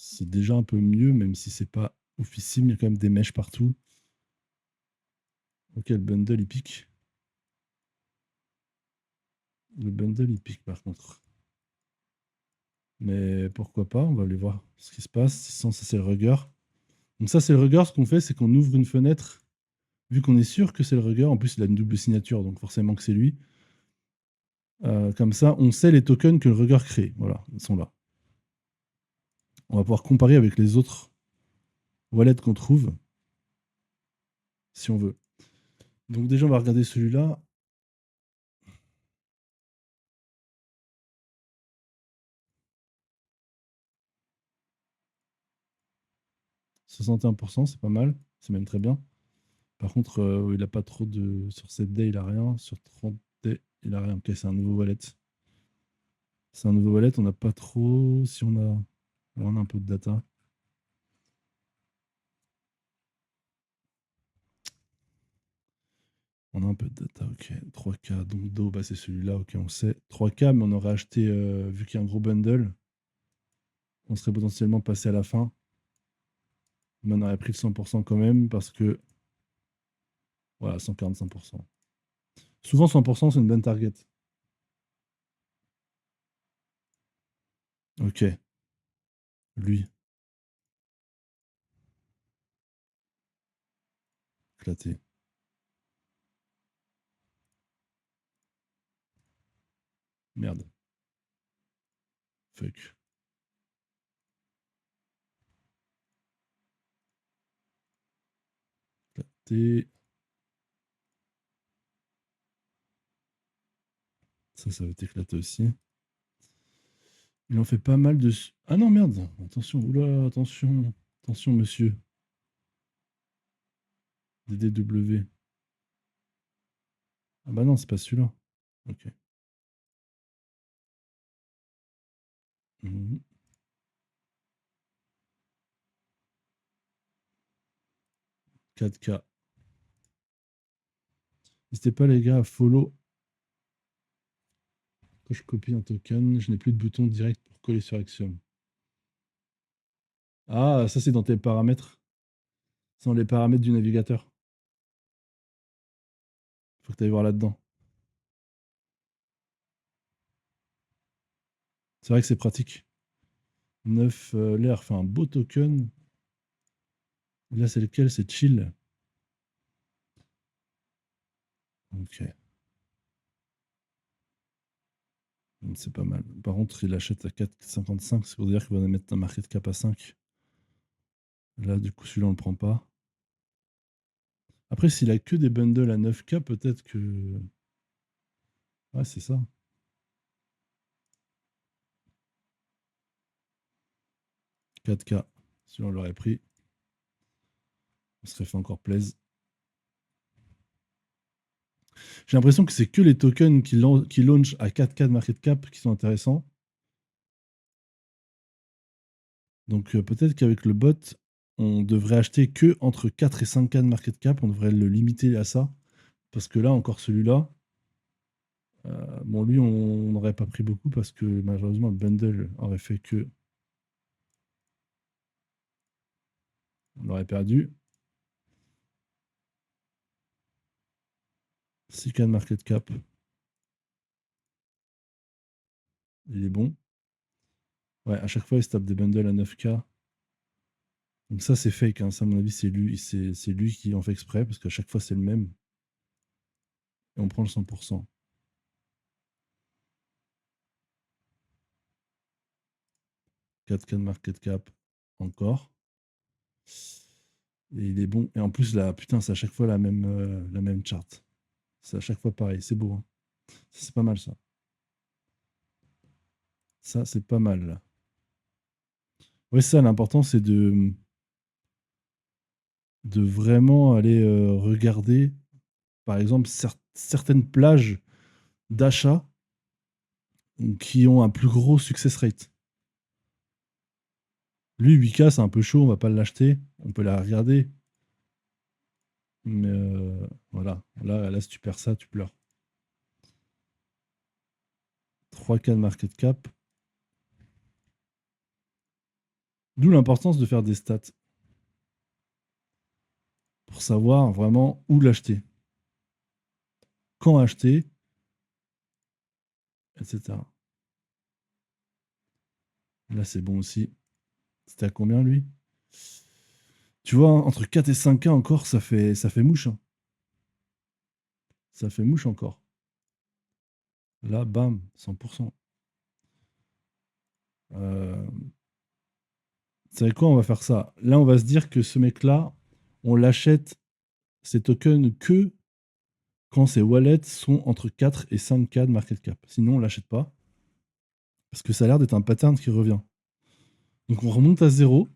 C'est déjà un peu mieux, même si c'est pas oufissime. Il y a quand même des mèches partout. Ok, le bundle, il pique. Le bundle, il pique par contre. Mais pourquoi pas, on va aller voir ce qui se passe. Sinon, ça, c'est le rugger. Donc ça, c'est le rugger. Ce qu'on fait, c'est qu'on ouvre une fenêtre. Vu qu'on est sûr que c'est le rugger, en plus, il a une double signature, donc forcément que c'est lui. Comme ça, on sait les tokens que le rugger crée. Voilà, ils sont là. On va pouvoir comparer avec les autres wallets qu'on trouve, si on veut. Donc déjà, on va regarder celui-là. « 61%, c'est pas mal. C'est même très bien. Par contre, il a pas trop de... Sur 7 day, il a rien. Sur 30 day, il a rien. Ok, c'est un nouveau wallet. C'est un nouveau wallet. On n'a pas trop... Si on a... On a un peu de data. On a un peu de data, ok. 3K, donc Do, bah, c'est celui-là, ok, on sait. 3K, mais on aurait acheté, vu qu'il y a un gros bundle, on serait potentiellement passé à la fin. Mais on aurait pris le 100% quand même, parce que, voilà, 145%. Souvent, 100%, c'est une bonne target. Ok, lui, éclaté. Merde, fuck. Éclaté. Ça va être éclaté aussi. Il en fait pas mal de... Ah non, merde, attention, oula, attention. Attention, monsieur. DDW. Ah bah non, c'est pas celui-là. Ok. Mhm. 4K. N'hésitez pas, les gars, à follow. Quand je copie un token, je n'ai plus de bouton direct pour coller sur Axiom. Ah, ça, c'est dans tes paramètres. C'est dans les paramètres du navigateur. Faut que tu ailles voir là-dedans. C'est vrai que c'est pratique. 9, l'air fait un beau token. Là, c'est lequel? C'est chill. Ok. C'est pas mal. Par contre, il achète à 4,55. C'est pour dire qu'il va mettre un market cap à 5. Là, du coup, celui-là, on le prend pas. Après, s'il a que des bundles à 9K, peut-être que. Ouais, c'est ça. 4K. Si on l'aurait pris, on serait fait encore plaisir. J'ai l'impression que c'est que les tokens qui launch à 4K de market cap qui sont intéressants. Donc peut-être qu'avec le bot, on devrait acheter que entre 4 et 5K de market cap. On devrait le limiter à ça. Parce que là, encore celui-là, bon, lui, on n'aurait pas pris beaucoup parce que malheureusement, le bundle aurait fait que on aurait perdu. 6K de market cap, il est bon. Ouais, à chaque fois, il se tape des bundles à 9K. Donc ça, c'est fake, hein. Ça, à mon avis, c'est lui qui en fait exprès, parce qu'à chaque fois, c'est le même. Et on prend le 100%. 4K de market cap, encore. Et il est bon. Et en plus, là, putain, c'est à chaque fois la même chart. C'est à chaque fois pareil. C'est beau, hein. C'est pas mal, ça. Ça, c'est pas mal, là. Ouais, ça, l'important, c'est de vraiment aller regarder, par exemple, certaines plages d'achat qui ont un plus gros success rate. Lui, 8K, c'est un peu chaud, on va pas l'acheter. On peut la regarder. Mais voilà, là, si tu perds ça, tu pleures. 3K de market cap. D'où l'importance de faire des stats pour savoir vraiment où l'acheter, quand acheter, etc. Là, c'est bon aussi. C'était à combien, lui? Tu vois, hein, entre 4 et 5K encore, ça fait mouche, hein. Ça fait mouche encore. Là, bam, 100%. Euh, Vous savez quoi, on va faire ça. Là, on va se dire que ce mec-là, on l'achète, ces tokens, que quand ses wallets sont entre 4 et 5K de market cap. Sinon, on l'achète pas. Parce que ça a l'air d'être un pattern qui revient. Donc, on remonte à zéro,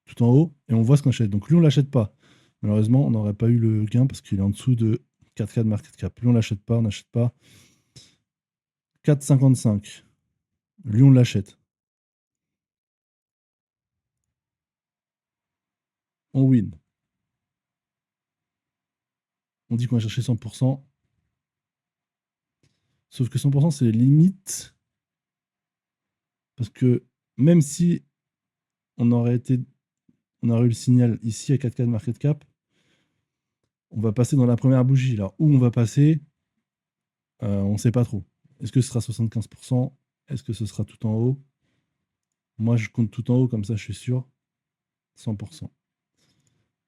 tout en haut, et on voit ce qu'on achète. Donc, lui, on l'achète pas. Malheureusement, on n'aurait pas eu le gain parce qu'il est en dessous de 4K de market cap. Lui, on l'achète pas, on n'achète pas. 4,55. Lui, on l'achète. On win. On dit qu'on va chercher 100%. Sauf que 100%, c'est les limites. Parce que même si on aurait eu le signal ici à 4K de market cap, on va passer dans la première bougie. Alors, où on va passer, on ne sait pas trop. Est-ce que ce sera 75%? Est-ce que ce sera tout en haut? Moi, je compte tout en haut, comme ça, je suis sûr. 100%.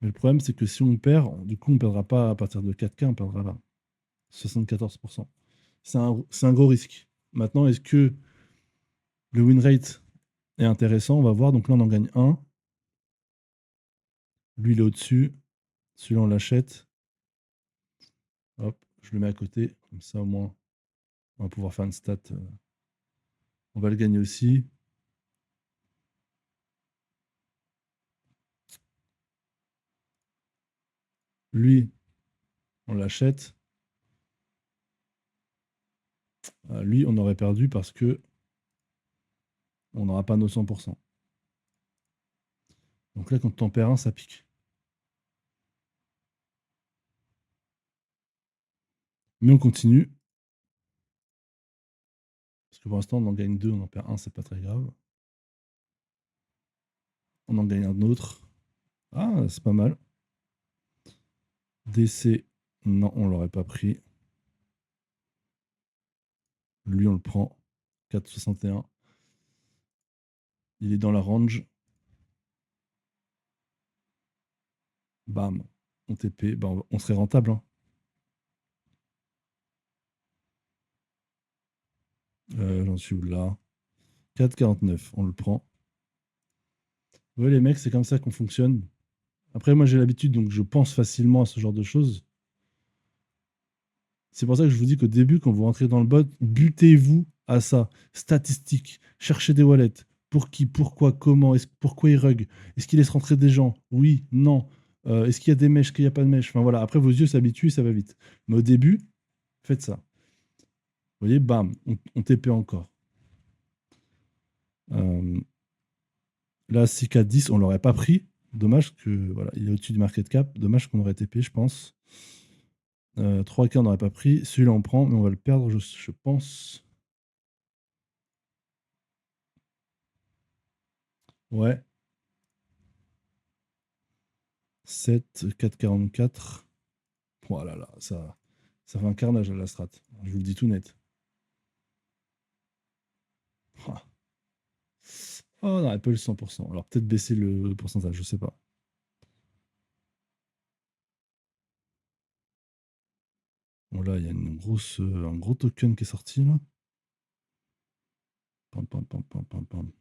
Mais le problème, c'est que si on perd, du coup, on ne perdra pas à partir de 4K, on perdra là. 74%. C'est un gros risque. Maintenant, est-ce que le win rate est intéressant? On va voir. Donc là, on en gagne un. Lui, il est au-dessus. Celui-là, on l'achète. Hop, je le mets à côté. Comme ça, au moins, on va pouvoir faire une stat. On va le gagner aussi. Lui, on l'achète. Lui, on aurait perdu parce que on n'aura pas nos 100%. Donc là, quand t'en perds un, ça pique. Mais on continue. Parce que pour l'instant, on en gagne deux, on en perd un, c'est pas très grave. On en gagne un autre. Ah, c'est pas mal. DC, non, on l'aurait pas pris. Lui, on le prend. 4,61. Il est dans la range. Bam. On TP. Bah, on serait rentable, hein. J'en suis où là? 4,49. On le prend. Ouais, les mecs, c'est comme ça qu'on fonctionne. Après, moi, j'ai l'habitude, donc je pense facilement à ce genre de choses. C'est pour ça que je vous dis qu'au début, quand vous rentrez dans le bot, butez-vous à ça. Statistiques, cherchez des wallets. Pour qui, pourquoi, comment, pourquoi il rug? Est-ce qu'il laisse rentrer des gens? Oui, non. Est-ce qu'il y a des mèches, est-ce qu'il n'y a pas de mèches? Enfin voilà, après vos yeux s'habituent, ça va vite. Mais au début, faites ça. Vous voyez, bam, on TP encore. Euh, Là, 6K10, on ne l'aurait pas pris. Dommage que voilà, il est au-dessus du market cap. Dommage qu'on aurait TP, je pense. 3K, on n'aurait pas pris. Celui-là, on prend, mais on va le perdre, je pense. Ouais. 7, 4,44. Oh là là, ça fait un carnage à la strat. Je vous le dis tout net. Ah. Oh, on n'aurait pas eu le 100%. Alors peut-être baisser le pourcentage, je sais pas. Bon là, il y a un gros token qui est sorti là. Pam, pam, pam, pam, pam, pam.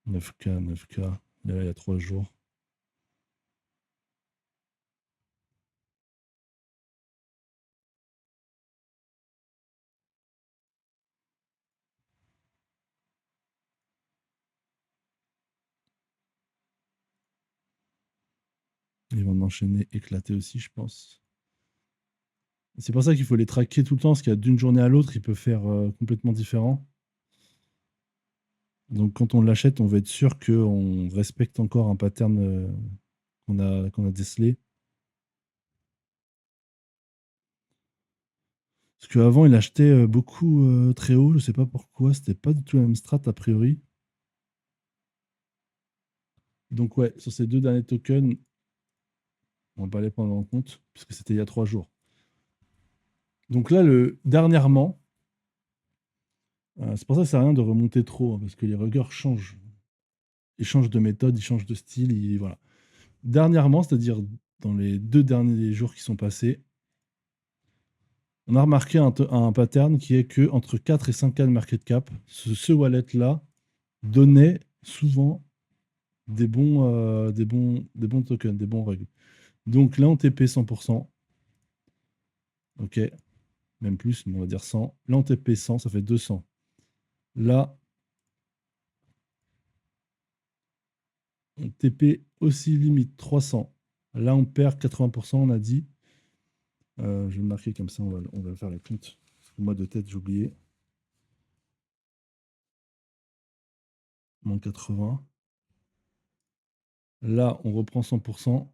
9K, 9K. Là, il y a 3 jours. Ils vont enchaîner, éclater aussi, je pense. C'est pour ça qu'il faut les traquer tout le temps, parce qu'il y a d'une journée à l'autre, il peut faire complètement différent. Donc quand on l'achète, on va être sûr qu'on respecte encore un pattern qu'on a décelé. Parce qu'avant, il achetait beaucoup très haut, je sais pas pourquoi, c'était pas du tout la même strat a priori. Donc ouais, sur ces deux derniers tokens, on va pas les prendre en compte, puisque c'était il y a 3 jours. Donc là, dernièrement, c'est pour ça que ça sert à rien de remonter trop, hein, parce que les ruggers changent. Ils changent de méthode, ils changent de style, voilà. Dernièrement, c'est-à-dire dans les 2 derniers jours qui sont passés, on a remarqué un pattern qui est que entre 4 et 5K de market cap, ce wallet-là donnait souvent des bons tokens, des bons rugs. Donc là, on TP 100%. Ok, même plus, mais on va dire 100. Là, on TP 100, ça fait 200. Là, on TP aussi limite 300. Là, on perd 80%, on a dit. Je vais le marquer comme ça, on va faire les comptes. Parce que moi, de tête, j'ai oublié. Moins 80. Là, on reprend 100%.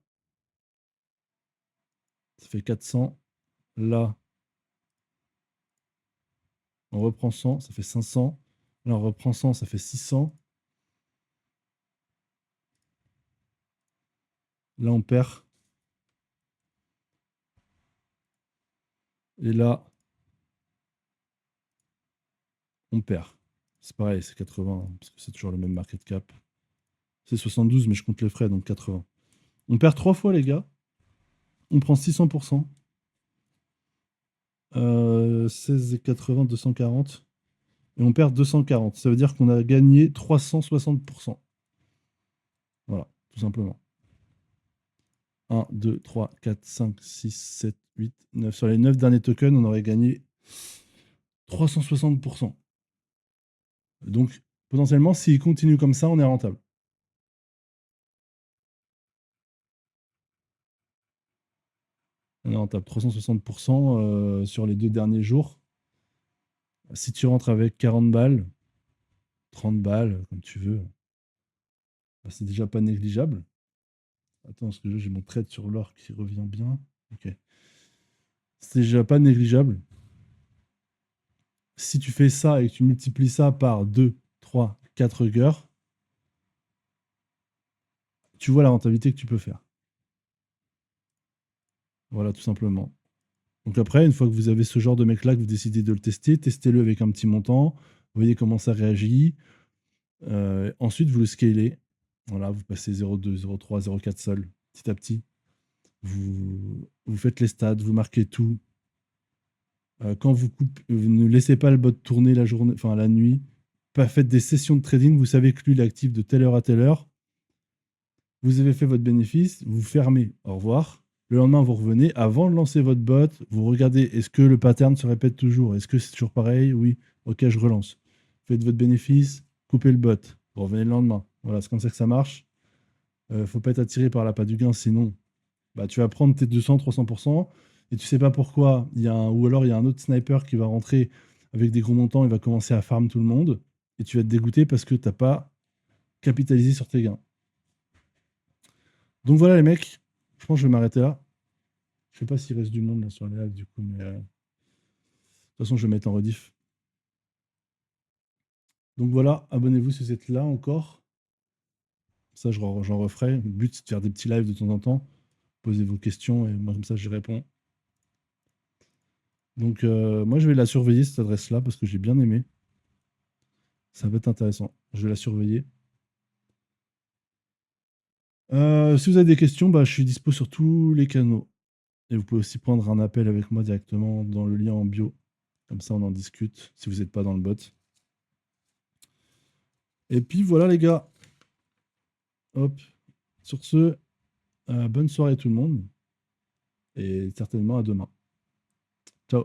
Ça fait 400. Là, on reprend 100, ça fait 500. Là, on reprend 100, ça fait 600. Là, on perd. Et là, on perd. C'est pareil, c'est 80, parce que c'est toujours le même market cap. C'est 72, mais je compte les frais, donc 80. On perd 3 fois, les gars. On prend 600%. 16,80, 240. Et on perd 240. Ça veut dire qu'on a gagné 360%. Voilà, tout simplement. 1, 2, 3, 4, 5, 6, 7, 8, 9. Sur les 9 derniers tokens, on aurait gagné 360%. Donc, potentiellement, s'il continue comme ça, on est rentable. On est rentable 360% sur les 2 derniers jours. Si tu rentres avec 40 balles, 30 balles, comme tu veux, bah, c'est déjà pas négligeable. Attends, parce que j'ai mon trade sur l'or qui revient bien. Ok. C'est déjà pas négligeable. Si tu fais ça et que tu multiplies ça par 2, 3, 4 heures, tu vois la rentabilité que tu peux faire. Voilà, tout simplement. Donc après, une fois que vous avez ce genre de mec-là, que vous décidez de le tester, testez-le avec un petit montant, voyez comment ça réagit. Ensuite, vous le scalez. Voilà, vous passez 0,2, 0,3, 0,4 sol, petit à petit. Vous faites les stats, vous marquez tout. Quand vous ne laissez pas le bot tourner la journée, enfin la nuit. Pas faites des sessions de trading. Vous savez que lui, il est actif de telle heure à telle heure. Vous avez fait votre bénéfice, vous fermez. Au revoir. Le lendemain, vous revenez. Avant de lancer votre bot, vous regardez est-ce que le pattern se répète toujours? Est-ce que c'est toujours pareil? Oui. Ok, je relance. Faites votre bénéfice, coupez le bot. Vous revenez le lendemain. Voilà, c'est comme ça que ça marche. Faut pas être attiré par l'appât du gain, sinon bah, tu vas prendre tes 200, 300%, et tu sais pas pourquoi. Ou alors il y a un autre sniper qui va rentrer avec des gros montants, il va commencer à farm tout le monde, et tu vas te dégoûter parce que tu n'as pas capitalisé sur tes gains. Donc voilà les mecs, je pense que je vais m'arrêter là. Je sais pas s'il reste du monde là, sur les lives du coup, mais de toute façon je vais mettre en rediff. Donc voilà, abonnez-vous si vous êtes là encore. Ça, j'en referai. Le but, c'est de faire des petits lives de temps en temps. Posez vos questions et moi, comme ça, j'y réponds. Donc, moi, je vais la surveiller, cette adresse-là, parce que j'ai bien aimé. Ça va être intéressant. Je vais la surveiller. Si vous avez des questions, bah, je suis dispo sur tous les canaux. Et vous pouvez aussi prendre un appel avec moi directement dans le lien en bio. Comme ça, on en discute si vous n'êtes pas dans le bot. Et puis voilà, les gars. Hop. Sur ce, bonne soirée tout le monde. Et certainement à demain. Ciao.